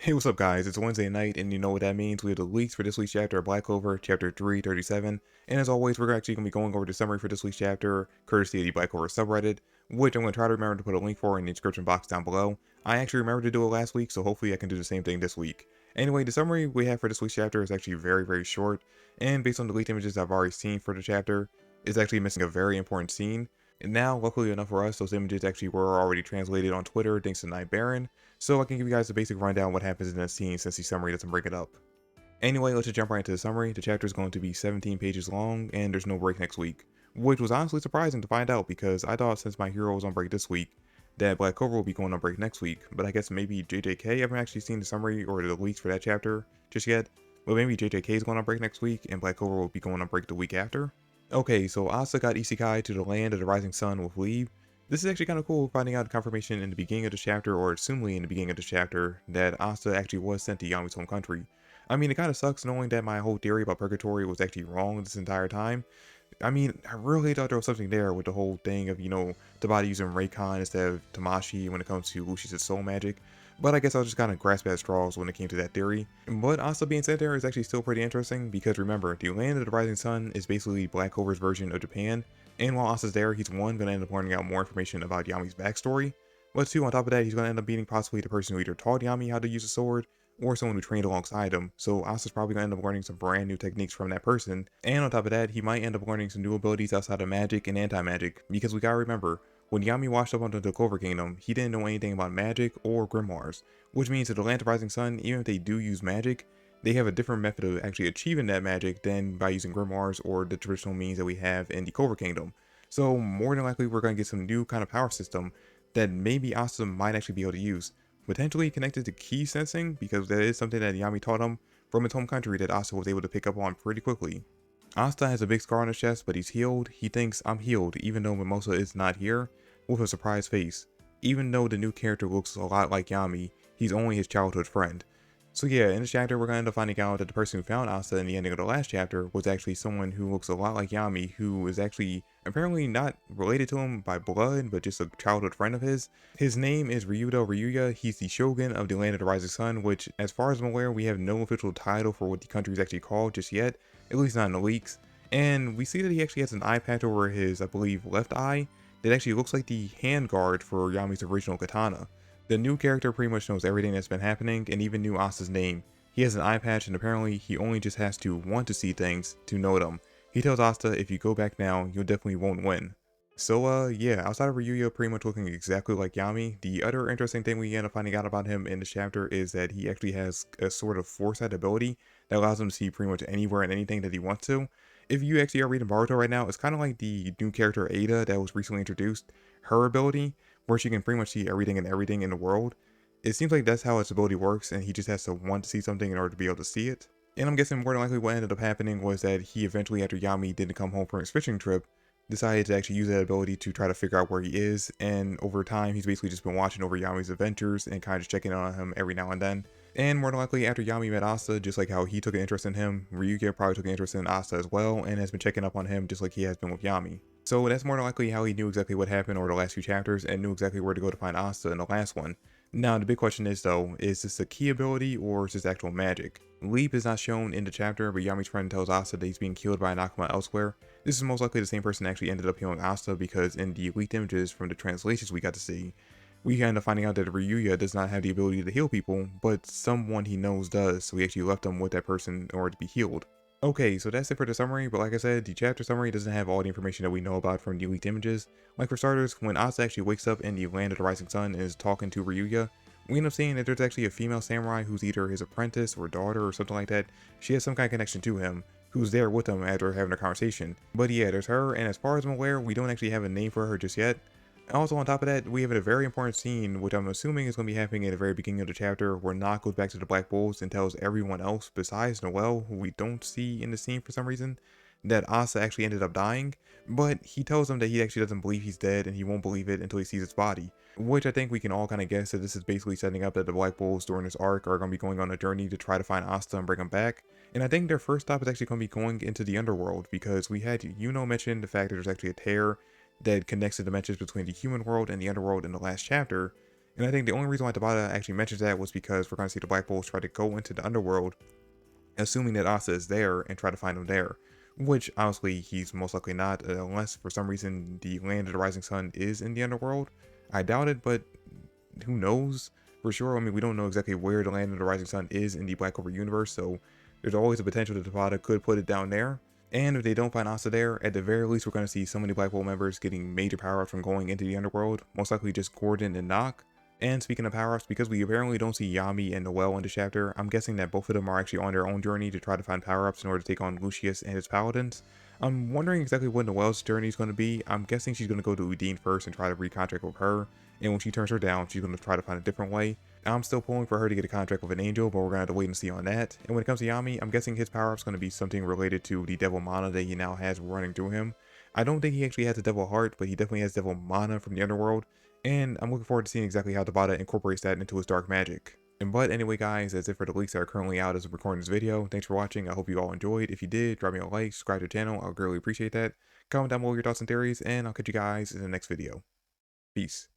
Hey, what's up guys? It's Wednesday night and you know what that means. We have the leaks for this week's chapter of Black Clover, chapter 337. And as always, we're actually going to be going over the summary for this week's chapter, courtesy of the Black Clover subreddit, which I'm going to try to remember to put a link for in the description box down below. I actually remembered to do it last week, so hopefully I can do the same thing this week. Anyway, the summary we have for this week's chapter is actually very short, and based on the leaked images I've already seen for the chapter, it's actually missing a very important scene. And now, luckily enough for us, those images actually were already translated on Twitter thanks to Night Baron, so I can give you guys a basic rundown of what happens in that scene since the summary doesn't break it up. Anyway, let's just jump right into the summary. The chapter is going to be 17 pages long, and there's no break next week, which was honestly surprising to find out because I thought since my hero was on break this week, that Black Clover will be going on break next week, but I guess maybe JJK, I haven't actually seen the summary or the leaks for that chapter just yet, but maybe JJK is going on break next week, and Black Clover will be going on break the week after. Okay, so Asta got Isekai to the land of the rising sun with leave. This is actually kind of cool finding out confirmation in the beginning of the chapter, or assumably in the beginning of the chapter, that Asta actually was sent to Yami's home country. I mean, it kind of sucks knowing that my whole theory about purgatory was actually wrong this entire time. I mean, I really thought there was something there with the whole thing of, the body using Raycon instead of Tamashi when it comes to Lucius' soul magic. But I guess I was just kind of grasp at straws when it came to that theory. But Asta being sent there is actually still pretty interesting because remember, the land of the rising sun is basically Black Clover's version of Japan. And while Asta's there, he's one, going to end up learning out more information about Yami's backstory. But two, on top of that, he's going to end up meeting possibly the person who either taught Yami how to use a sword, or someone who trained alongside him, so Asta's probably going to end up learning some brand new techniques from that person, and on top of that, he might end up learning some new abilities outside of magic and anti-magic, because we gotta remember, when Yami washed up onto the Clover Kingdom, he didn't know anything about magic or grimoires, which means that the Land of Rising Sun, even if they do use magic, they have a different method of actually achieving that magic than by using grimoires or the traditional means that we have in the Clover Kingdom. So more than likely we're going to get some new kind of power system that maybe Asta might actually be able to use, potentially connected to key sensing, because that is something that Yami taught him from his home country that Asta was able to pick up on pretty quickly. Asta has a big scar on his chest, but he's healed. He thinks I'm healed, even though Mimosa is not here, with a surprised face. Even though the new character looks a lot like Yami, he's only his childhood friend. So yeah, in this chapter, we're going to end up finding out that the person who found Asta in the ending of the last chapter was actually someone who looks a lot like Yami, who is actually apparently not related to him by blood, but just a childhood friend of his. His name is Ryuya. He's the Shogun of the Land of the Rising Sun, which, as far as I'm aware, we have no official title for what the country is actually called just yet, at least not in the leaks. And we see that he actually has an eye patch over his, I believe, left eye that actually looks like the hand guard for Yami's original katana. The new character pretty much knows everything that's been happening and even knew Asta's name. He has an eye patch and apparently he only just has to want to see things to know them. He tells Asta if you go back now, you definitely won't win. So yeah, outside of Ryuya pretty much looking exactly like Yami, the other interesting thing we end up finding out about him in this chapter is that he actually has a sort of foresight ability that allows him to see pretty much anywhere and anything that he wants to. If you actually are reading Boruto right now, it's kind of like the new character Ada that was recently introduced. Her ability, where she can pretty much see everything and everything in the world. It seems like that's how his ability works, and he just has to want to see something in order to be able to see it. And I'm guessing more than likely what ended up happening was that he eventually, after Yami didn't come home from his fishing trip, decided to actually use that ability to try to figure out where he is, and over time he's basically just been watching over Yami's adventures and kind of just checking in on him every now and then. And more than likely after Yami met Asta, just like how he took an interest in him, Ryuya probably took an interest in Asta as well and has been checking up on him just like he has been with Yami. So that's more than likely how he knew exactly what happened over the last few chapters and knew exactly where to go to find Asta in the last one. Now the big question is though, is this a key ability or is this actual magic? Leap is not shown in the chapter, but Yami's friend tells Asta that he's being killed by an Akuma elsewhere. This is most likely the same person that actually ended up healing Asta because in the leaked images from the translations we got to see, we end up finding out that Ryuya does not have the ability to heal people, but someone he knows does, so he actually left him with that person in order to be healed. Okay, so that's it for the summary, but like I said, the chapter summary doesn't have all the information that we know about from the leaked images. Like for starters, when Asta actually wakes up in the Land of the Rising Sun and is talking to Ryuya, we end up seeing that there's actually a female samurai who's either his apprentice or daughter or something like that. She has some kind of connection to him, who's there with him after having a conversation. But yeah, there's her, and as far as I'm aware, we don't actually have a name for her just yet. Also, on top of that, we have a very important scene, which I'm assuming is going to be happening at the very beginning of the chapter, where Nock goes back to the Black Bulls and tells everyone else besides Noelle, who we don't see in the scene for some reason, that Asta actually ended up dying, but he tells them that he actually doesn't believe he's dead and he won't believe it until he sees his body, which I think we can all kind of guess that this is basically setting up that the Black Bulls during this arc are going to be going on a journey to try to find Asta and bring him back. And I think their first stop is actually going to be going into the underworld, because we had mention the fact that there's actually a tear that connects the dimensions between the human world and the underworld in the last chapter, And I think the only reason why Tabata actually mentions that was because we're going to see the Black Bulls try to go into the underworld, assuming that Asta is there, and try to find him there. Which, honestly, he's most likely not, unless for some reason the Land of the Rising Sun is in the underworld. I doubt it, but who knows for sure? I mean, we don't know exactly where the Land of the Rising Sun is in the Black Clover universe, so there's always a potential that Tabata could put it down there. And if they don't find Asta there, at the very least, we're going to see so many Black Hole members getting major power-ups from going into the underworld, most likely just Gordon and Nock. And speaking of power-ups, because we apparently don't see Yami and Noelle in this chapter, I'm guessing that both of them are actually on their own journey to try to find power-ups in order to take on Lucius and his paladins. I'm wondering exactly what Noelle's journey is going to be. I'm guessing she's going to go to Udine first and try to recontract with her, and when she turns her down, she's going to try to find a different way. I'm still pulling for her to get a contract with an angel, but we're going to have to wait and see on that. And when it comes to Yami, I'm guessing his power-up's going to be something related to the devil mana that he now has running through him. I don't think he actually has a devil heart, but he definitely has devil mana from the underworld, and I'm looking forward to seeing exactly how Tabata incorporates that into his dark magic. But anyway guys, that's it for the leaks that are currently out as I'm recording this video. Thanks for watching, I hope you all enjoyed. If you did, drop me a like, subscribe to the channel, I'll greatly appreciate that. Comment down below your thoughts and theories, and I'll catch you guys in the next video. Peace.